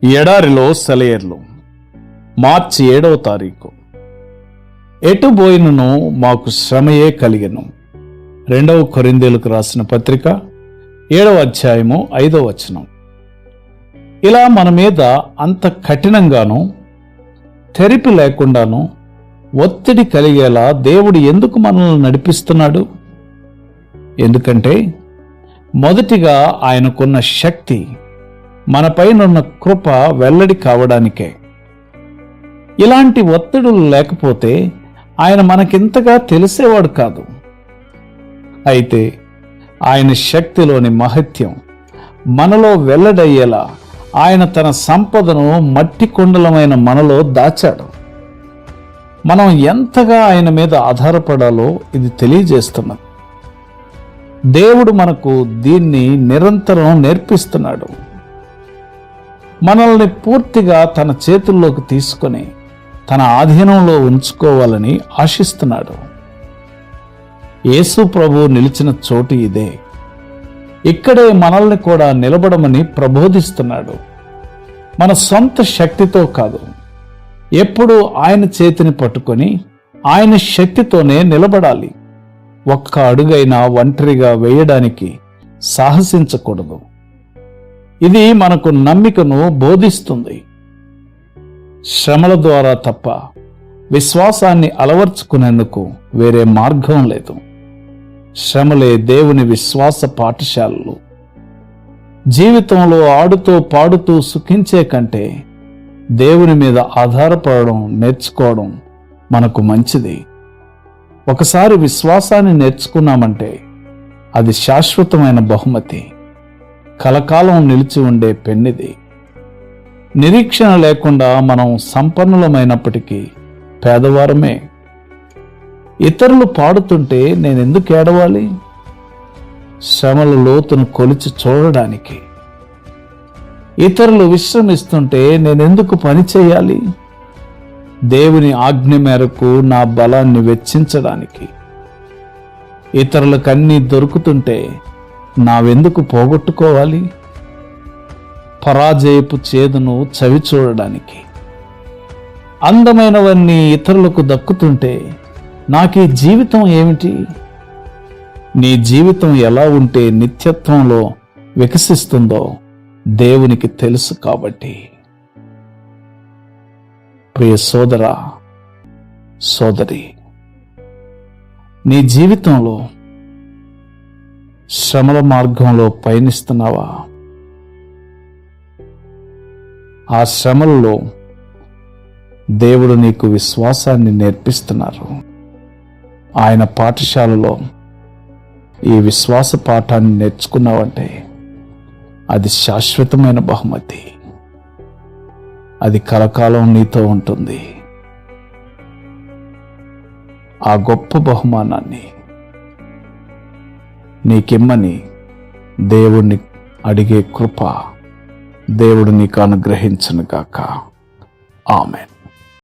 ఎడారిలో సెలయేర్లు. మార్చి 7వ తారీఖు. ఎటు పోయినను మాకు శ్రమయే కలిగెను. 2వ కొరింథీయులకు రాసిన పత్రిక 7వ అధ్యాయము 5వ వచనం. ఇలా మన మీద అంత కఠినంగాను తెరిపి లేకుండాను ఒత్తిడి కలిగేలా దేవుడు ఎందుకు మనల్ని నడిపిస్తున్నాడు? ఎందుకంటే మొదటిగా ఆయనకున్న శక్తి, మనపైనున్న కృప వెల్లడి కావడానికే. ఇలాంటి ఒత్తిడులు లేకపోతే ఆయన మనకింతగా తెలిసేవాడు కాదు. అయితే ఆయన శక్తిలోని మహత్యం మనలో వెల్లడయ్యేలా ఆయన తన సంపదను మట్టి కుండలమైన మనలో దాచాడు. మనం ఎంతగా ఆయన మీద ఆధారపడాలో ఇది తెలియజేస్తున్నది. దేవుడు మనకు దీన్ని నిరంతరం నేర్పిస్తున్నాడు. మనల్ని పూర్తిగా తన చేతుల్లోకి తీసుకొని తన ఆధీనంలో ఉంచుకోవాలని ఆశిస్తున్నాడు. యేసు ప్రభువు నిలిచిన చోటు ఇదే. ఇక్కడే మనల్ని కూడా నిలబడమని ప్రబోధిస్తున్నాడు. మన సొంత శక్తితో కాదు, ఎప్పుడూ ఆయన చేతిని పట్టుకొని ఆయన శక్తితోనే నిలబడాలి. ఒక్క అడుగైనా ఒంటరిగా వేయడానికి సాహసించకూడదు. ఇది మనకు నమ్మికను బోధిస్తుంది. శ్రమల ద్వారా తప్ప విశ్వాసాన్ని అలవర్చుకునేందుకు వేరే మార్గం లేదు. శ్రమలే దేవుని విశ్వాస పాఠశాలలు. జీవితంలో ఆడుతూ పాడుతూ సుఖించే కంటే దేవుని మీద ఆధారపడడం నేర్చుకోవడం మనకు మంచిది. ఒకసారి విశ్వాసాన్ని నేర్చుకున్నామంటే అది శాశ్వతమైన బహుమతి, కలకాలం నిలిచి ఉండే పెన్నిది. నిరీక్షణ లేకుండా మనం సంపన్నులమైనప్పటికీ పేదవారమే. ఇతరులు పాడుతుంటే నేనెందుకు ఏడవాలి? శ్రమల లోతును కొలిచి చూడడానికి. ఇతరులు విశ్రమిస్తుంటే నేనెందుకు పని చేయాలి? దేవుని ఆజ్ఞ మేరకు నా బలాన్ని వెచ్చించడానికి. ఇతరులకన్నీ దొరుకుతుంటే నావెందుకు పోగొట్టుకోవాలి? పరాజయపు చేదును చవి చూడడానికి. అందమైనవన్నీ ఇతరులకు దక్కుతుంటే నాకీ జీవితం ఏమిటి? నీ జీవితం ఎలా ఉంటే నిత్యత్వంలో వికసిస్తుందో దేవునికి తెలుసు. కాబట్టి ప్రియ సోదరా, సోదరి, నీ జీవితంలో శ్రమల మార్గంలో పయనిస్తున్నావా? ఆ శ్రమలలో దేవుడు నీకు విశ్వాసాన్ని నేర్పిస్తున్నారు. ఆయన పాఠశాలలో ఈ విశ్వాస పాఠాన్ని నేర్చుకున్నావంటే అది శాశ్వతమైన బహుమతి. అది కలకాలం నీతో ఉంటుంది. ఆ గొప్ప బహుమానాన్ని నీకిమ్మని దేవుణ్ణి అడిగే కృప దేవుడు నీకు అనుగ్రహించును గాక. ఆమేన్.